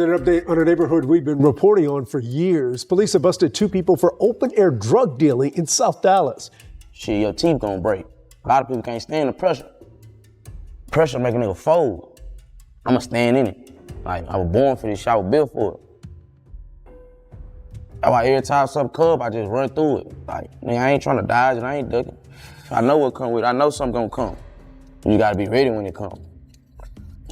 An update on a neighborhood we've been reporting on for years. Police have busted 2 people for open-air drug dealing in South Dallas. Shit, your teeth gonna break. A lot of people can't stand the pressure. Pressure make a nigga fold. I'ma stand in it. Like, I was born for this shit, I was built for it. That's why every time something come, I just run through it. Like, nigga, I ain't trying to dodge and I ain't ducking. I know what come with it. I know something gonna come. You gotta be ready when it comes.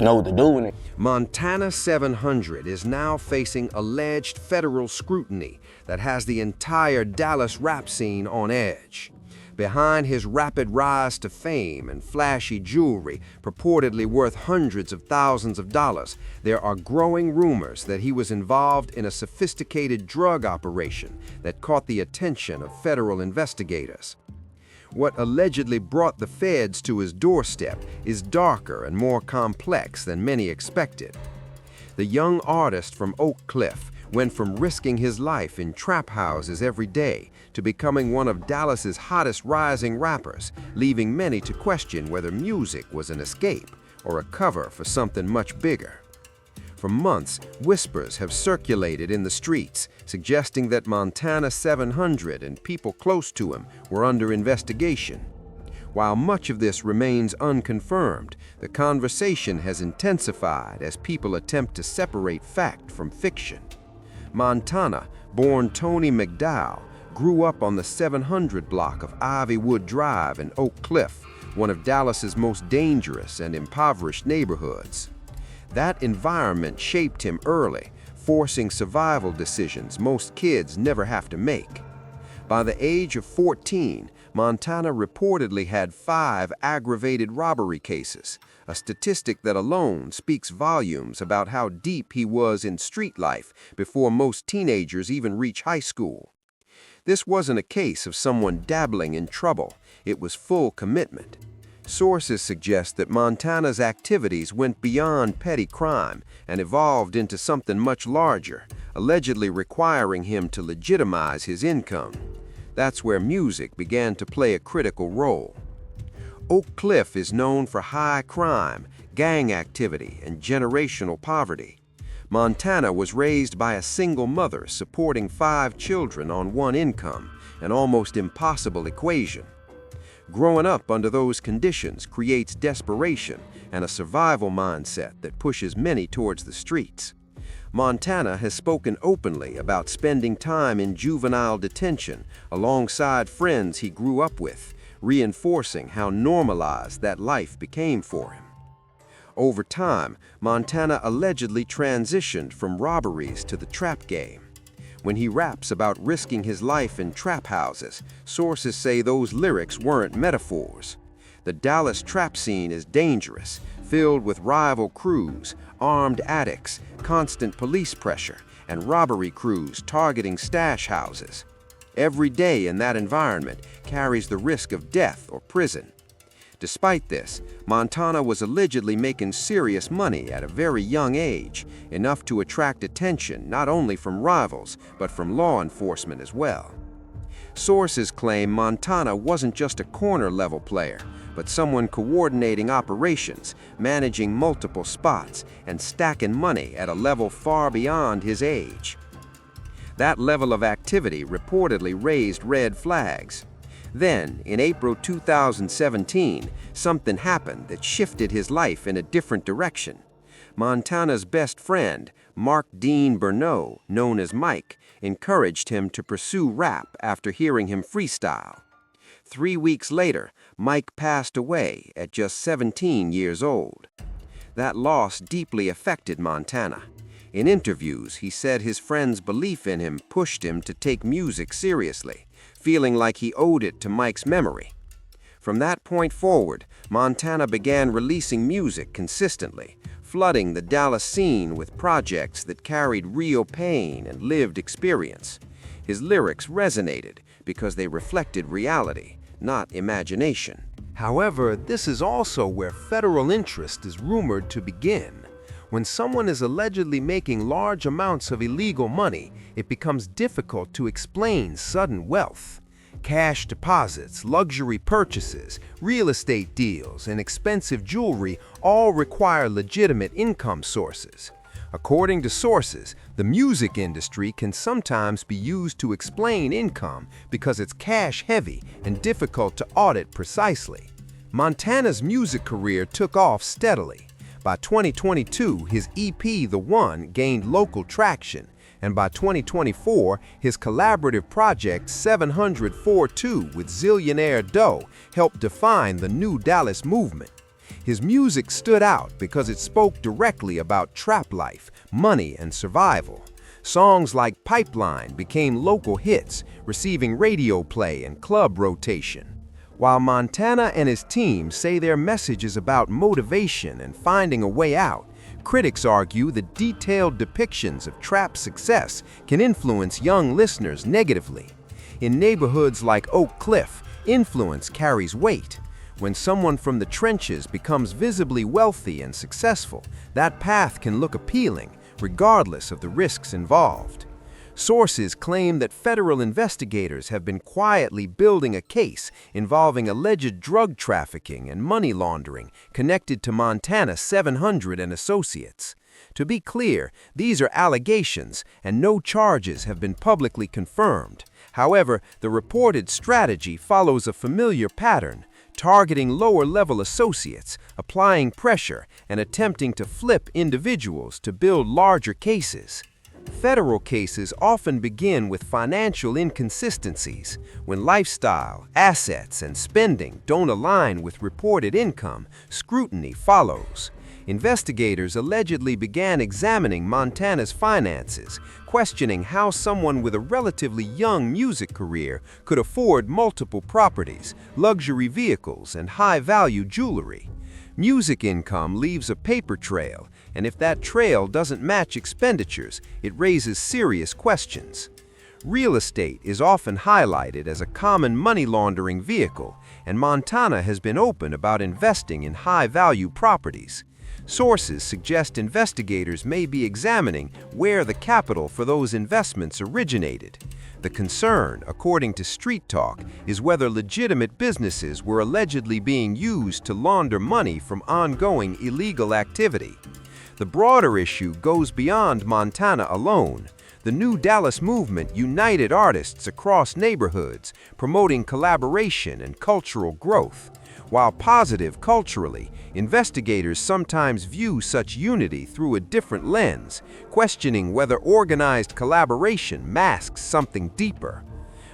Know what to do when it. Montana 700 is now facing alleged federal scrutiny that has the entire Dallas rap scene on edge. Behind his rapid rise to fame and flashy jewelry, purportedly worth hundreds of thousands of dollars, there are growing rumors that he was involved in a sophisticated drug operation that caught the attention of federal investigators. What allegedly brought the feds to his doorstep is darker and more complex than many expected. The young artist from Oak Cliff went from risking his life in trap houses every day to becoming one of Dallas's hottest rising rappers, leaving many to question whether music was an escape or a cover for something much bigger. For months, whispers have circulated in the streets, suggesting that Montana 700 and people close to him were under investigation. While much of this remains unconfirmed, the conversation has intensified as people attempt to separate fact from fiction. Montana, born Tony McDowell, grew up on the 700 block of Ivywood Drive in Oak Cliff, one of Dallas's most dangerous and impoverished neighborhoods. That environment shaped him early, forcing survival decisions most kids never have to make. By the age of 14, Montana reportedly had 5 aggravated robbery cases, a statistic that alone speaks volumes about how deep he was in street life before most teenagers even reach high school. This wasn't a case of someone dabbling in trouble, it was full commitment. Sources suggest that Montana's activities went beyond petty crime and evolved into something much larger, allegedly requiring him to legitimize his income. That's where music began to play a critical role. Oak Cliff is known for high crime, gang activity, and generational poverty. Montana was raised by a single mother supporting 5 children on one income, an almost impossible equation. Growing up under those conditions creates desperation and a survival mindset that pushes many towards the streets. Montana has spoken openly about spending time in juvenile detention alongside friends he grew up with, reinforcing how normalized that life became for him. Over time, Montana allegedly transitioned from robberies to the trap game. When he raps about risking his life in trap houses, sources say those lyrics weren't metaphors. The Dallas trap scene is dangerous, filled with rival crews, armed addicts, constant police pressure, and robbery crews targeting stash houses. Every day in that environment carries the risk of death or prison. Despite this, Montana was allegedly making serious money at a very young age, enough to attract attention not only from rivals, but from law enforcement as well. Sources claim Montana wasn't just a corner-level player, but someone coordinating operations, managing multiple spots, and stacking money at a level far beyond his age. That level of activity reportedly raised red flags. Then, in April 2017, something happened that shifted his life in a different direction. Montana's best friend, Mark Dean Bernot, known as Mike, encouraged him to pursue rap after hearing him freestyle. 3 weeks later, Mike passed away at just 17 years old. That loss deeply affected Montana. In interviews, he said his friend's belief in him pushed him to take music seriously, feeling like he owed it to Mike's memory. From that point forward, Montana began releasing music consistently, flooding the Dallas scene with projects that carried real pain and lived experience. His lyrics resonated because they reflected reality, not imagination. However, this is also where federal interest is rumored to begin. When someone is allegedly making large amounts of illegal money, it becomes difficult to explain sudden wealth. Cash deposits, luxury purchases, real estate deals, and expensive jewelry all require legitimate income sources. According to sources, the music industry can sometimes be used to explain income because it's cash-heavy and difficult to audit precisely. Montana's music career took off steadily. By 2022, his EP The One gained local traction, and by 2024, his collaborative project 704-2 with Zillionaire Doe helped define the new Dallas movement. His music stood out because it spoke directly about trap life, money, and survival. Songs like Pipeline became local hits, receiving radio play and club rotation. While Montana and his team say their message is about motivation and finding a way out, critics argue that detailed depictions of trap success can influence young listeners negatively. In neighborhoods like Oak Cliff, influence carries weight. When someone from the trenches becomes visibly wealthy and successful, that path can look appealing, regardless of the risks involved. Sources claim that federal investigators have been quietly building a case involving alleged drug trafficking and money laundering connected to Montana 700 and Associates. To be clear, these are allegations and no charges have been publicly confirmed. However, the reported strategy follows a familiar pattern, targeting lower-level associates, applying pressure, and attempting to flip individuals to build larger cases. Federal cases often begin with financial inconsistencies. When lifestyle, assets, and spending don't align with reported income, scrutiny follows. Investigators allegedly began examining Montana's finances, questioning how someone with a relatively young music career could afford multiple properties, luxury vehicles, and high-value jewelry. Music income leaves a paper trail, and if that trail doesn't match expenditures, it raises serious questions. Real estate is often highlighted as a common money laundering vehicle, and Montana has been open about investing in high-value properties. Sources suggest investigators may be examining where the capital for those investments originated. The concern, according to Street Talk, is whether legitimate businesses were allegedly being used to launder money from ongoing illegal activity. The broader issue goes beyond Montana alone. The new Dallas movement united artists across neighborhoods, promoting collaboration and cultural growth. While positive culturally, investigators sometimes view such unity through a different lens, questioning whether organized collaboration masks something deeper.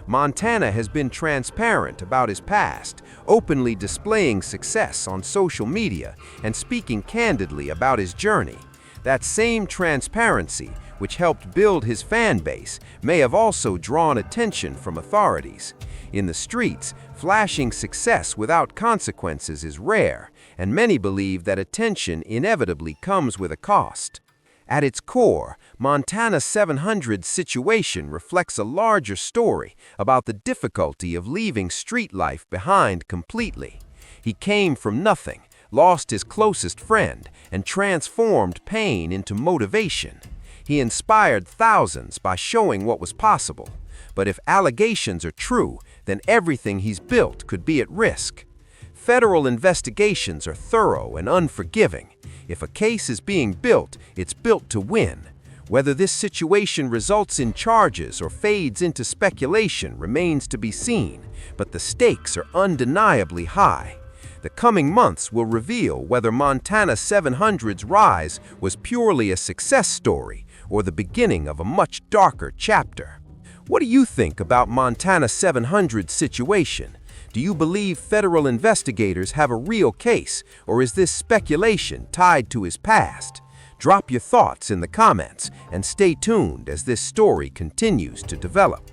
Montana has been transparent about his past, openly displaying success on social media and speaking candidly about his journey. That same transparency, which helped build his fan base, may have also drawn attention from authorities. In the streets, flashing success without consequences is rare, and many believe that attention inevitably comes with a cost. At its core, Montana 700's situation reflects a larger story about the difficulty of leaving street life behind completely. He came from nothing, lost his closest friend, and transformed pain into motivation. He inspired thousands by showing what was possible. But if allegations are true, then everything he's built could be at risk. Federal investigations are thorough and unforgiving. If a case is being built, it's built to win. Whether this situation results in charges or fades into speculation remains to be seen, but the stakes are undeniably high. The coming months will reveal whether Montana 700's rise was purely a success story or the beginning of a much darker chapter. What do you think about Montana 700's situation? Do you believe federal investigators have a real case, or is this speculation tied to his past? Drop your thoughts in the comments and stay tuned as this story continues to develop.